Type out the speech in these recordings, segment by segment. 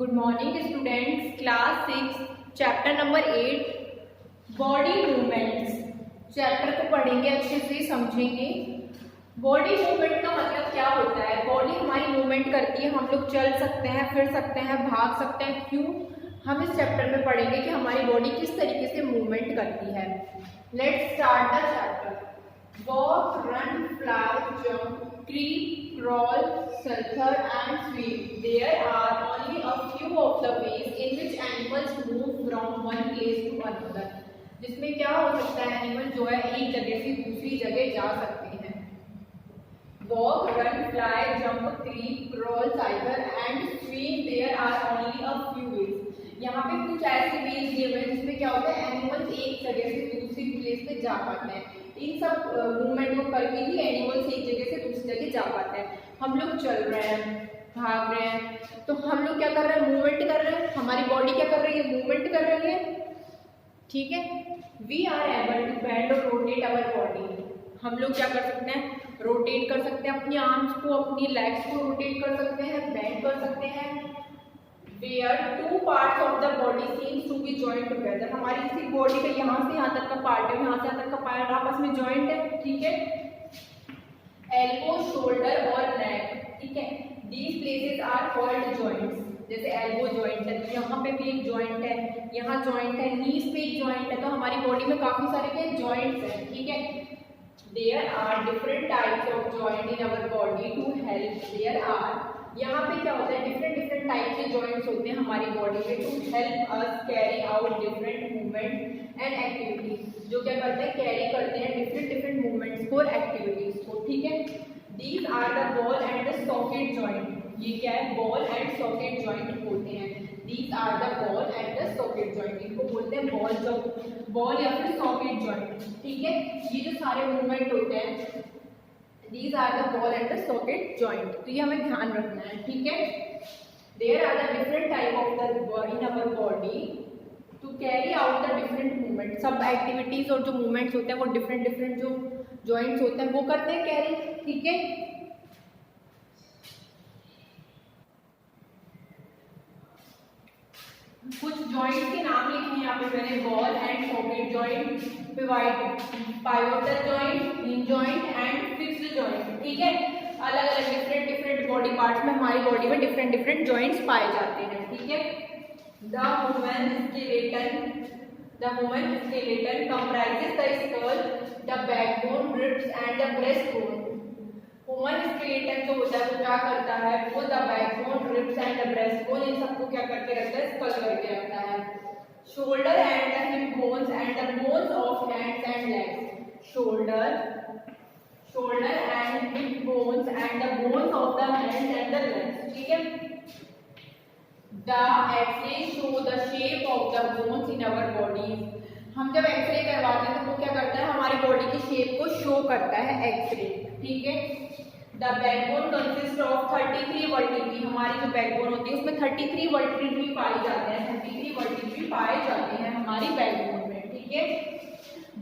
Good morning students, class 6 chapter number 8 body movements chapter को पढ़ेंगे, अच्छे से समझेंगे। बॉडी मूवमेंट का मतलब क्या होता है। बॉडी हमारी मूवमेंट करती है, हम लोग चल सकते हैं, फिर सकते हैं, भाग सकते हैं। क्यों? हम इस चैप्टर में पढ़ेंगे कि हमारी बॉडी किस तरीके से मूवमेंट करती है। Let's start the chapter. Walk, run, fly, jump, creep, crawl, sulfur and swim. There are only a few of the ways in which animals move from one place to another. जिसमें क्या हो सकता है, animal जो है एक जगह से दूसरी जगह जा सकते हैं। Walk, run, fly, jump, creep, crawl, sulfur and swim. There are only a few ways. यहाँ पे कुछ ऐसे वेज दिए हुए हैं जिसमें क्या होता है, एनिमल्स एक जगह से दूसरी प्लेस पे जा पाते हैं। इन सब मूवमेंट को करके ही एनिमल्स एक जगह से दूसरी जगह जा पाते हैं। हम लोग चल रहे हैं, भाग रहे हैं, तो हम लोग क्या कर रहे हैं, मूवमेंट कर रहे हैं। हमारी बॉडी क्या कर रही है, मूवमेंट कर रही है। ठीक है, we are able to bend और रोटेट आवर बॉडी। हम लोग क्या कर सकते हैं, रोटेट कर सकते हैं अपनी आर्म्स को, अपनी लेग्स को रोटेट कर सकते हैं, बेंड कर सकते हैं। Where two parts of the body seems to be joined together. हमारी इसी बॉडी का यहाँ से यहाँ तक का पार्ट है, यहाँ से यहाँ तक का पार्ट आपस में जॉइंट है। ठीक है, एल्बो, शोल्डर और नेक। ठीक है, these places are called joints। जैसे एल्बो जॉइंट है तो यहाँ पे भी एक जॉइंट है, यहाँ जॉइंट है, नीज पे एक जॉइंट है। तो हमारी बॉडी में काफी सारे क्या जॉइंट्स हैं। ठीक है, there are different types of joint in our body to help। there are, यहाँ पे क्या होता है, डिफरेंट टाइप के जॉइंट्स होते हैं हमारी बॉडी में to help us carry out different movement and activities. जो क्या करते हैं, कैरी करते हैं डिफरेंट मूवमेंट्स को और एक्टिविटीज को। ठीक है, these are the ball and the socket joint. ये क्या है, बॉल एंड सॉकेट जॉइंट होते हैं। These are the ball and the socket joint, इनको बोलते हैं बॉल या फिर सॉकेट जॉइंट। ठीक है, ये जो सारे मूवमेंट होते हैं, These are the ball and the socket joint। तो ये हमें ध्यान रखना है। ठीक है, there are the different type of the in our body to carry out the different movement। सब एक्टिविटीज और जो मूवमेंट्स होते हैं वो डिफरेंट जो जॉइंट्स होते हैं वो करते हैं कैरी। ठीक है, कुछ जॉइंट्स के नाम लिखे हैं यहाँ पे मैंने, ball and socket joint, pivotal joint, hinge joint and fixed joint. ठीक है, अलग अलग डिफरेंट बॉडी पार्ट्स में हमारी बॉडी में डिफरेंट जॉइंट्स पाए जाते हैं। ठीक है, the human skeleton comprises the skull, the backbone, ribs and the breast bone. Human skeleton जो होता है वो क्या करता है, वो the backbone, ribs and the breast bone, इन सबको क्या करके रखता है, स्कल करके रखता है। Shoulder and the hip bones and the bones of hands and legs. Shoulder and hip bones and the bones of the hands and the legs. ठीक है, the x-ray show the shape of the bones in our body. हम जब x ray करवाते हैं तो वो क्या करता है, हमारी बॉडी की शेप को शो करता है एक्सरे। ठीक है, the backbone consist of 33 vertebrae. हमारी जो बैकबोन होती है उसमें 33 वर्टिब्री पाए जाते हैं, 33 वर्टिब्री पाए जाते हैं हमारी बैकबोन में। ठीक है,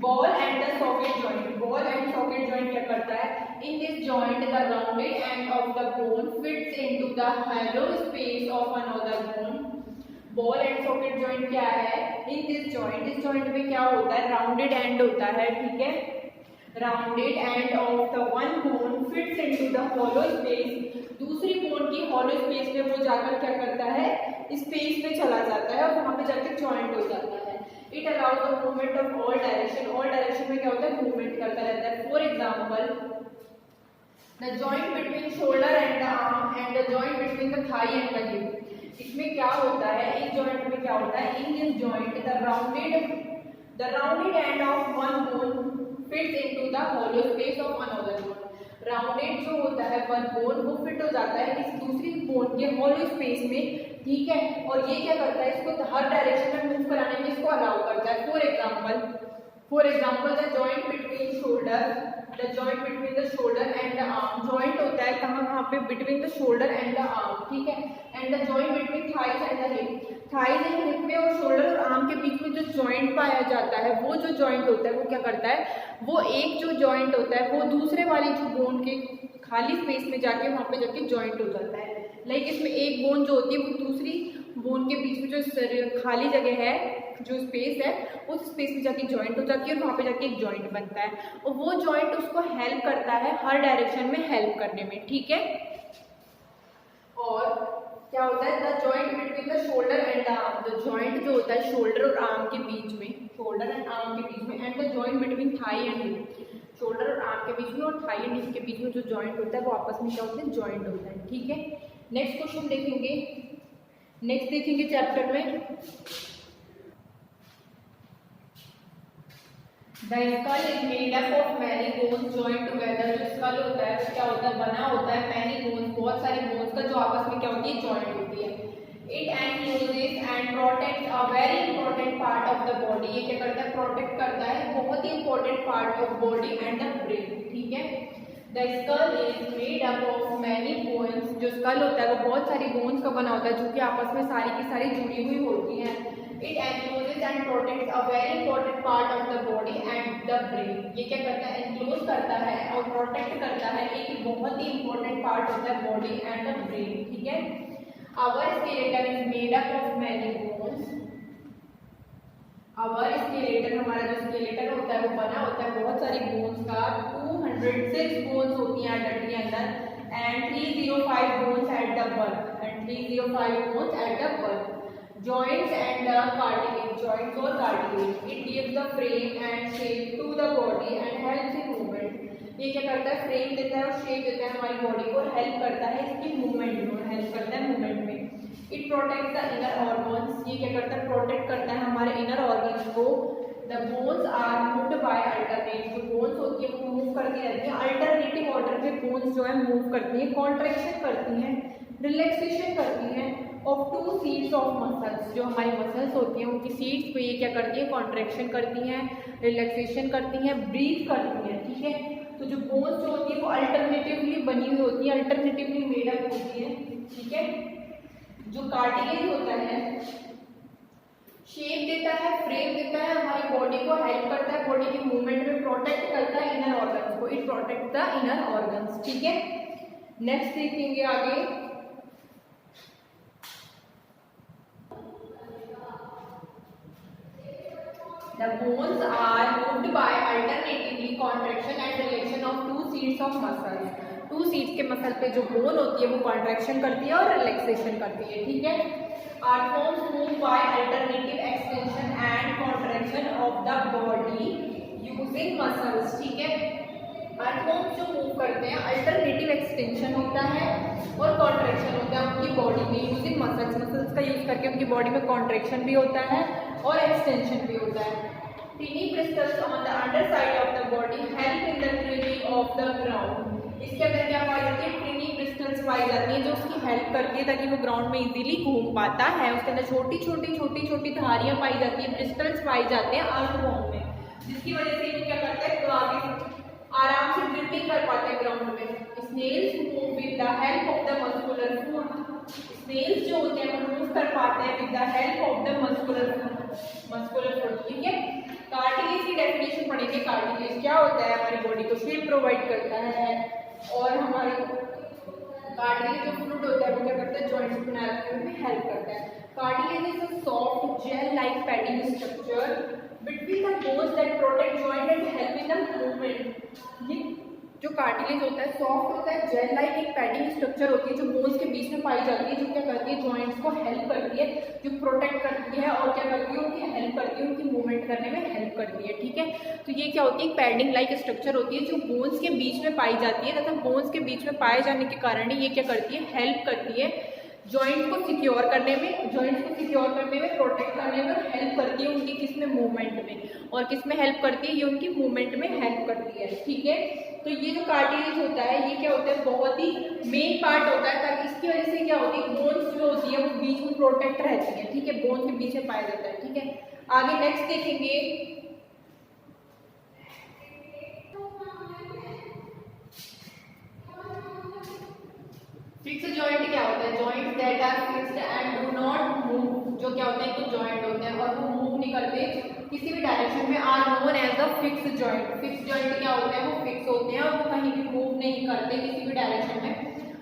ball and the socket joint. Ball and socket joint क्या करता है, in this joint the rounded end of the bone fits into the hello space of another bone. Ball and socket joint क्या है, in this joint, इस joint में क्या होता है, राउंडेड एंड होता है। ठीक है, rounded end of the one bone fits into the hollow space. दूसरी बोन की हॉलो स्पेस में वो जाकर क्या करता है, स्पेस में चला जाता है और वहां पे जाकर जॉइंट हो जाता है। It allows the movement of all direction. All direction में क्या होता है, मूवमेंट करता रहता है। For example, the joint between shoulder and the arm and the joint between the thigh and the hip. इसमें क्या होता है, इस जॉइंट में क्या होता है, in this joint the rounded end of one bone fit into the hollow space of another bone. Rounded जो होता है वन बोन वो फिट हो जाता है इस दूसरी बोन के हॉलो स्पेस में। ठीक है, और ये क्या करता है, इसको हर डायरेक्शन में मूव कराने में इसको अलाउ करता है। For example the joint between the shoulder and the arm. Joint होता है कहाँ पे, between the shoulder and the arm. ठीक है, and the joint between thighs and the hip. Thighs and hip में और शोल्डर और आर्म के बीच में जो जॉइंट पाया जाता है, वो जो जॉइंट होता है वो क्या करता है, वो एक जो जॉइंट होता है वो दूसरे वाली जो बोन के खाली स्पेस में जाके वहां पे जाके जॉइंट हो जाता है। लाइक इसमें एक बोन जो होती है वो दूसरी बोन के बीच में जो खाली जगह है, जो स्पेस है, उस स्पेस में जाके जॉइंट हो जाती है और वहाँ पे जाके एक जॉइंट बनता है और वो जॉइंट उसको हेल्प करता है हर डायरेक्शन में हेल्प करने में, ठीक है। और क्या होता है, the joint between the shoulder and the arm, the joint जो होता है शोल्डर और आर्म के बीच में, शोल्डर एंड आर्म के बीच में, and the joint between thigh and hip, shoulder और आर्म के बीच में और थाई एंड हिप के बीच में जो जॉइंट होता है वो आपस में क्या होता है, जॉइंट होता है, ठीक है। नेक्स्ट क्वेश्चन देखेंगे, नेक्स्ट देखेंगे चैप्टर में, the skull is made up of many bones joint together, जो स्कल होता है वो क्या होता है, बना होता है मैनी बोन्स, बहुत सारी बोन्स का जो आपस में क्या होती है, जॉइंट होती है। It encloses and protects a very important part of the body, ये क्या करता है, प्रोटेक्ट करता है बहुत ही important part of body and the brain, ठीक है। The skull is made up of many bones, जो स्कल होता है वो बहुत सारी बोन्स का बना होता है जो कि आपस में सारी की सारी जुड़ी हुई होती हैं। It encloses and protects a very important part of the body and the brain, ये क्या करता है, एनक्लोज करता है और प्रोटेक्ट करता है एक बहुत ही इंपॉर्टेंट पार्ट होता है बॉडी एंड द ब्रेन, ठीक है। Our skeleton is made up of many bones, our skeleton, हमारा जो स्केलेटन होता है वो बना होता है बहुत सारी बोन्स का, 206 बोन्स होती हैं अडल्ट के अंदर and 305 bones at the birth, and 305 bones at the birth. Joints and cartilage, joints और cartilage, it gives the frame and shape to the body and helps in movement, ये क्या करता है, फ्रेम देता है और शेप देता है हमारी बॉडी को, हेल्प करता है इसकी मूवमेंट में, हेल्प करता है मूवमेंट में। It protect the inner organs, ये क्या करता है, प्रोटेक्ट करता है हमारे इनर ऑर्गन्स को। The bones are moved by alternate, जो बोन्स होती है वो मूव करती रहती है, अल्टरनेटिव ऑर्डर पे बोन्स जो है मूव करती है, कॉन्ट्रैक्शन करती हैं, रिलैक्सेशन करती हैं ऑफ 2 सीट्स ऑफ मसल्स, जो हमारी मसल्स होती हैं उनकी सीट्स पे ये क्या करती है, कॉन्ट्रैक्शन करती हैं, रिलैक्सेशन करती हैं, ब्रीथ करती हैं, ठीक है। तो जो बोन्स जो होती है वो अल्टरनेटिवली बनी हुई होती है, अल्टरनेटिवली मेड अप होती है, ठीक है। जो कार्टिलेज होता है शेप देता है, फ्रेम देता है, हमारी बॉडी को हेल्प करता है, बॉडी की मूवमेंट में प्रोटेक्ट करता है इनर ऑर्गन्स को, it protect the inner organs, ठीक है। नेक्स्ट देखेंगे आगे, the bones are moved by alternatively contraction and relaxation of 2 seats of muscles, 2 seats के मसल पे जो बोन होती है वो कॉन्ट्रैक्शन करती है और रिलैक्सेशन करती है, ठीक है। Earthworms move by alternative extension and contraction of the body using muscles, ठीक है। आर्टफॉर्म्स जो मूव करते हैं अल्टरनेटिव एक्सटेंशन होता है और कॉन्ट्रैक्शन होता है उनकी बॉडी में यूजिंग मसल्स, मसल्स का यूज करके उनकी बॉडी में कॉन्ट्रैक्शन भी होता है और एक्सटेंशन भी होता है। टिनी crystals on the under side of the body help in the trimming of the ground, इसके अंदर क्या पाई जाती है, टिनी क्रिस्टल्स पाई जाती है जो उसकी हेल्प करती है ताकि वो ग्राउंड में इजीली घूम पाता है। उसके अंदर छोटी छोटी धारियां पाई जाती है, क्रिस्टल्स पाई जाते हैं अर्थवॉर्म में, जिसकी वजह से वो क्या करता है, तो आगे आराम से ड्रिपिंग कर पाते हैं ग्राउंड में। Snails move with the help of the muscular foot, snails जो होते हैं वो मूव कर पाते हैं with the help of the muscular foot, ठीक है। कार्टिलेज की डेफिनेशन पढ़ेंगे, कार्टिलेज क्या होता है, हमारी बॉडी को शेप प्रोवाइड करता है और हमारी कार्टिलेज जो फ्लूइड होता है वो क्या करता है, जॉइंट्स को बनाए रखने में हेल्प करता है। Cartilage is a soft gel like padding structure between the bones that protect joint and help in the movement, ये जो कार्टिलेज होता है सॉफ्ट होता है, जेल लाइक एक पैडिंग स्ट्रक्चर होती है जो बोन्स के बीच में पाई जाती है, जो क्या करती है, जॉइंट्स को हेल्प करती है, जो प्रोटेक्ट करती है और क्या करती है, उनकी हेल्प करती है, उनकी मूवमेंट करने में हेल्प करती है, ठीक है। तो ये क्या होती है, पैडिंग लाइक स्ट्रक्चर होती है जो बोन्स के बीच में पाई जाती है तथा बोन्स के बीच में पाए जाने के कारण ये क्या करती है, हेल्प करती है जॉइंट को सिक्योर करने में, प्रोटेक्ट करने में हेल्प करती है उनकी किस में, मूवमेंट में, और किस में हेल्प करती है, ये उनकी मूवमेंट में हेल्प करती है, ठीक है। तो ये जो कार्टिलेज होता है ये क्या होता है, बहुत ही मेन पार्ट होता है, ताकि इसकी वजह से क्या होती है, बोन्स जो होती है वो बीच में प्रोटेक्ट रहती है, ठीक है, बोन के बीच में पाया जाता है, ठीक है। आगे नेक्स्ट देखेंगे, फिक्स जॉइंट क्या होता है, joint that are fixed and do not move, जो क्या होते हैं, कुछ जॉइंट होते हैं और वो मूव नहीं करते किसी भी डायरेक्शन में, are known as the fix joint. Fix joint क्या होते हैं, वो फिक्स होते हैं और वो कहीं भी मूव नहीं करते किसी भी डायरेक्शन में,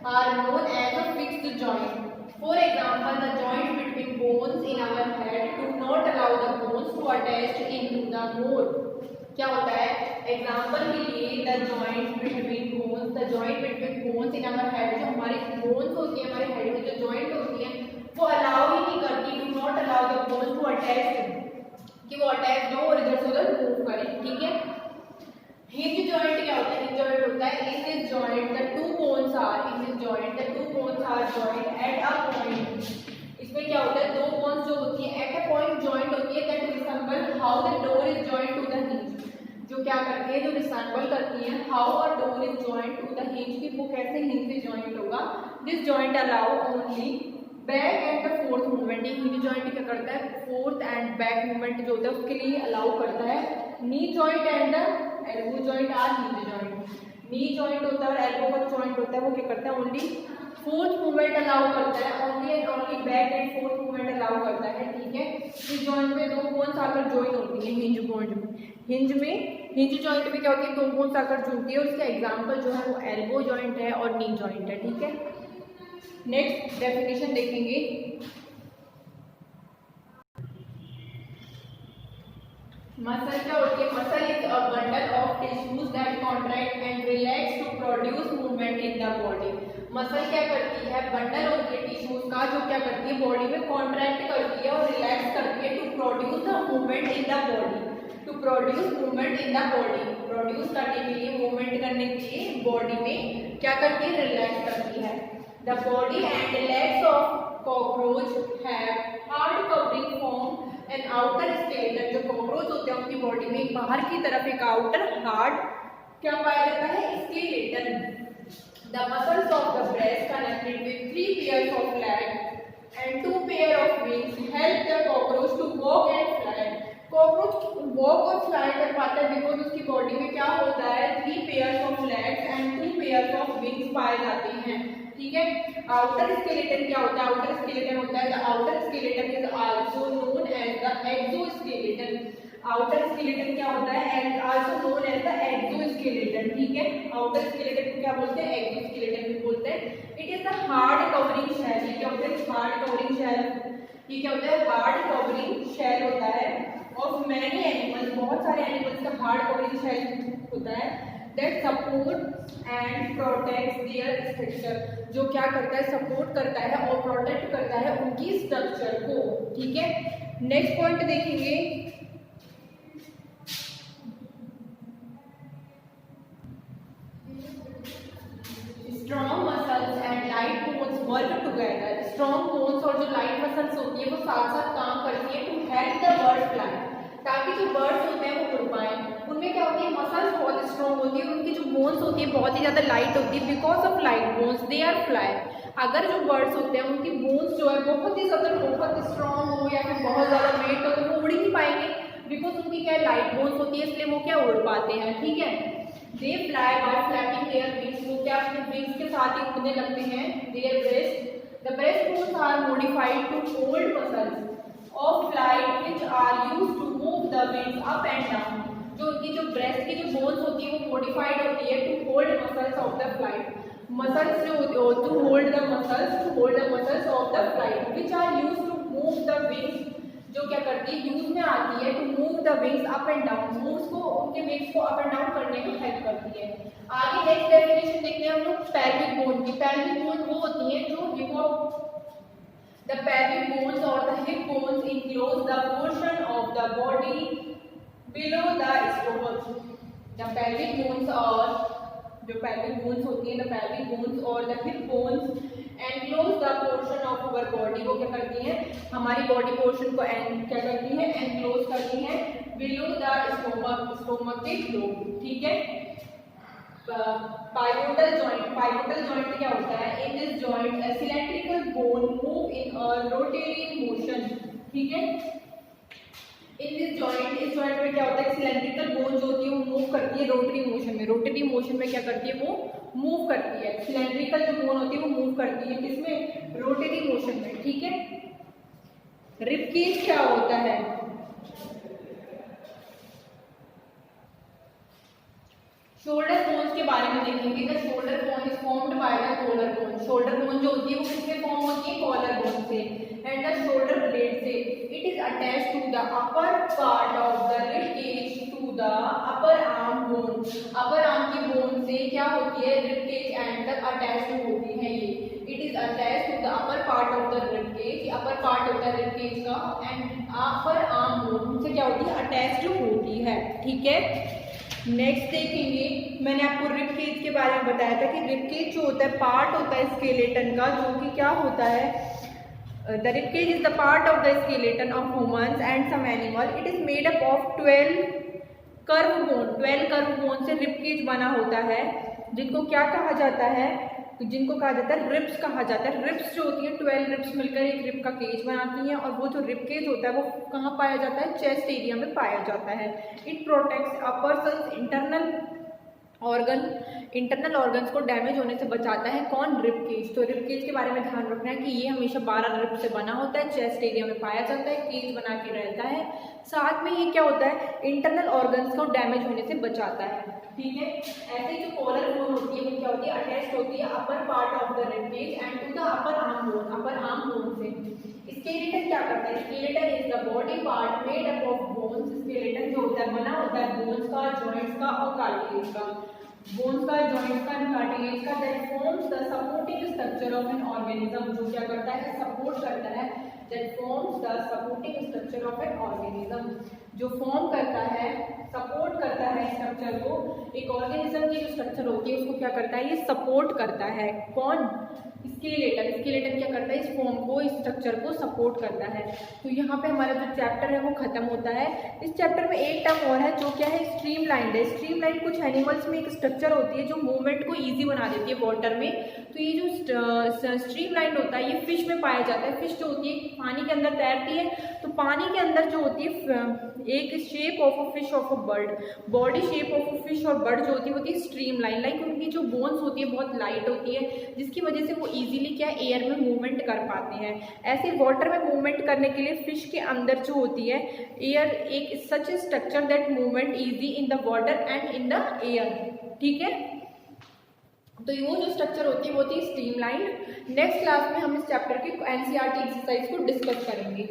are known as a fix fixed joint. For example, the joint between bones in our head do not allow the bones to attach into the mold. क्या होता है? एग्जाम्पल के लिए the joint between bones in our head, जो हमारे bones होती है, हमारे हेड में जो जॉइंट होती है वो अलाउ ही नहीं करती, do not allow the bone to attach, कि वो अटैच हो और इधर से उधर मूव करें, ठीक है। हिंज जॉइंट क्या होता है? हिंज जॉइंट होता है in this joint the two bones are joint at a point. इसमें क्या होता है? दो बोन्स जो होती है एट अ पॉइंट जॉइंट होती है, that resemble how the door is joint to the hinge. जो क्या करती है, जो रिसेंबल करती है how a door is joint to the hinge, कि वो कैसे हिंज से जॉइंट होगा। This joint allow only back and the forth movement. ये हिंज जॉइंट क्या करता है? फोर्थ एंड बैक मूवमेंट जो होता है उसके लिए अलाउ करता है। Knee joint and the elbow joint are hinge joint. Knee joint होता है और एल्बो का जॉइंट होता है, वो क्या करता है? ओनली फोर्थ मूवमेंट अलाउ करता है, only and only back and fourth movement allow करता है, ठीक है। इस जॉइंट में दो बोन्स आकर ज्वाइन होती है हिंज जॉइंट में। हिंज जॉइंट में क्या होती है? दो बोन्स आकर जुड़ती है, और उसका एग्जांपल जो है वो एल्बो जॉइंट है और नी जॉइंट है, ठीक है। नेक्स्ट डेफिनेशन देखेंगे। मसल क्या होती है? Muscle is a bundle of tissues that contract and relax to produce movement in the body. Muscle क्या करती है? बंडल होती है टिश्यूज का, जो क्या करती है? बॉडी में कॉन्ट्रैक्ट करती है और रिलैक्स करती है to produce the movement in the body. To produce movement in the body, produce करने के लिए, मूवमेंट करने के लिए बॉडी में क्या करती है? रिलैक्स करती है। The body and legs of cockroach have hard covering form an outer skeleton. जो कॉकरोच होते हैं उनकी बॉडी में बाहर की तरफ एक आउटर हार्ड क्या पाया जाता है? Skeleton. The muscles of the breast connected with 3 pairs of leg and 2 pair of wings help the cockroach to walk and fly. Cockroach walk और फ्लाई कर पाता है बिकॉज उसकी बॉडी में क्या होता है? 3 pairs of legs and 2 pairs of wings पाए जाते हैं, ठीक है। आउटर स्केलेटन क्या होता है? आउटर स्केलेटन होता है the outer skeleton is also known as the exoskeleton. Outer skeleton क्या होता है? And also known as the exoskeleton, ठीक है। आउटर स्केलेटन को क्या बोलते हैं? एक्सोस्केलेटन भी बोलते हैं। It is the hard covering shell. ये क्या होता है? Hard covering shell. ये क्या होता है? हार्ड कवरिंग शेल होता है ऑफ मैनी एनिमल्स, बहुत सारे एनिमल्स का हार्ड कवरिंग शेल होता है, that support and protect their structure. जो क्या करता है? सपोर्ट करता है और प्रोटेक्ट करता है उनकी स्ट्रक्चर को, ठीक है। नेक्स्ट पॉइंट देखेंगे। Strong muscles and light bones work together. Strong bones और जो लाइट मसल्स होती है वो साथ साथ काम करती है to help the bird fly, ताकि जो बर्ड्स होते हैं वो उड़ पाए। उनमें क्या होती है? मसल्स बहुत स्ट्रॉन्ग होती है, उनकी जो बोन्स होती है बहुत ही ज़्यादा लाइट होती है, because of light bones they are fly. अगर जो बर्ड्स होते हैं उनकी बोन्स जो है बहुत ही ज़्यादा बहुत स्ट्रॉन्ग हो या फिर बहुत ज़्यादा वेट हो तो वो उड़ ही नहीं पाएंगे, बिकॉज उनकी क्या लाइट बोन्स होती है, इसलिए वो क्या उड़ पाते हैं, ठीक है। They fly bye flapping their wings. वो क्या अपने विंग्स के साथ ही उड़ने लगते हैं। Their breast, the breast bones are modified to hold muscles of flight which are used to move the wings up and down. जो उनकी जो ब्रेस्ट की जो बोन्स होती है वो मॉडिफाइड होती है to hold muscles of the flight. Muscles जो to hold the muscles of the flight which are used to move the wings. जो क्या करती है? यूज में आती है to move the wings up and down. Moves को, उनके विंग्स को अप एंड डाउन करने में हेल्प करती है। आगे नेक्स्ट डेफिनेशन देखते हैं हम लोग पेल्विक बोन की। पेल्विक बोन वो होती है जो the pelvic bones or the hip bones enclose the portion of the body below the stomach. The pelvic bones और जो pelvic bones होती है, the pelvic bones और the hip bones enclose the portion of our body। वो क्या करती हैं? हमारी बॉडी पोर्शन को क्या करती है? एनक्लोज करती है below the stomach, स्टोमक के below, ठीक है। पाइवोटल जॉइंट क्या होता है? In this joint a cylindrical bone move in a rotary motion, ठीक है। इन दिस जॉइंट, इस जॉइंट में क्या होता है? सिलेंड्रिकल बोन जो होती है वो मूव करती है रोटरी मोशन में। रोटरी मोशन में क्या करती है? वो मूव करती है। सिलेंड्रिकल जो बोन होती है वो मूव करती है किसमें? रोटरी मोशन में, ठीक है। रिब केज क्या होता है? शोल्डर बोन्स के बारे में देखेंगे। The shoulder bone is formed by the collar bone. Shoulder bone जो होती है वो किससे से एंड द शोल्डर ब्लेड से। It is attach to the upper part of the rib cage to the upper arm bone. Upper arm की bone से क्या होती है, रिब केज एंड तक अटैच होती है ये। It is attach to the upper part of the rib cage, upper part होता है रिब केज का, एंड अपर आर्म बोन से क्या होती है, अटैच्ड होती है। ठीक है, नेक्स्ट देखेंगे, मैंने आपको रिब केज के बारे में बताया था कि रिब केज जो होता है पार्ट होता है स्केलेटन का, जो कि क्या होता है, the rib cage is the part of the skeleton of humans and some animal. इट इज मेड अप ऑफ 12 कर्व बोन। 12 कर्व बोन से रिब केज बना होता है, जिनको क्या कहा जाता है, जिनको कहा जाता है रिब्स कहा जाता है। रिब्स जो होती है 12 रिब्स मिलकर एक रिब का केज बनाती हैं, और वो जो रिब केज होता है वो कहाँ पाया जाता है, चेस्ट एरिया में पाया जाता है। It protects a persons internal organs को डैमेज होने से बचाता है। कौन, रिब केज। तो रिब केज के बारे में ध्यान रखना है कि ये हमेशा 12 रिब से बना होता है, चेस्ट एरिया में पाया जाता है, केज बना के रहता है। साथ में ये क्या होता है, इंटरनल ऑर्गन्स को डैमेज होने से बचाता है। ठीक है, ऐसे ही जो कॉलर बोन होती है वो क्या होती है, अटैच होती है upper part of the rib cage and to the upper arm bone, upper arm bone से। स्केलेटन क्या करता है, skeleton is the body part made up of bones. Skeleton जो होता है बना होता है बोन्स का, जॉइंट्स का और कार्टिलेज का। बोन्स का, जॉइंट्स का, कार्टिलेज का, that forms the supporting structure of an organism. जो क्या करता है, सपोर्ट करता है, that forms the supporting structure of an organism. जो फॉर्म करता है, सपोर्ट करता है स्ट्रक्चर को, एक ऑर्गेनिज्म की जो स्ट्रक्चर होती है उसको क्या करता है, ये सपोर्ट करता है। कौन, स्केलेटन। स्केलेटन क्या करता है, इस फॉर्म को, इस स्ट्रक्चर को सपोर्ट करता है। तो यहाँ पे हमारा जो चैप्टर है वो खत्म होता है। इस चैप्टर में एक टर्म और है जो क्या है, स्ट्रीमलाइन है। स्ट्रीमलाइन कुछ एनिमल्स में एक स्ट्रक्चर होती है जो मूवमेंट को ईजी बना देती है वाटर में। तो ये जो स्ट्रीमलाइन होता है ये फिश में पाया जाता है। फिश जो होती है पानी के अंदर तैरती है, तो पानी के अंदर जो होती है एक shape of a fish of a bird, body shape of a fish और बर्ड जो होती है स्ट्रीमलाइन। लाइक उनकी जो बोन्स होती है बहुत लाइट होती है, जिसकी वजह से वो इजीली क्या एयर में मूवमेंट कर पाते हैं। ऐसे वाटर में मूवमेंट करने के लिए फिश के अंदर जो होती है एयर, एक such structure that movement easy in the water and in the air. ठीक है, तो वो जो स्ट्रक्चर होती है वो थी स्ट्रीमलाइन। नेक्स्ट क्लास में हम इस चैप्टर की एनसीईआरटी एक्सरसाइज को डिस्कस करेंगे।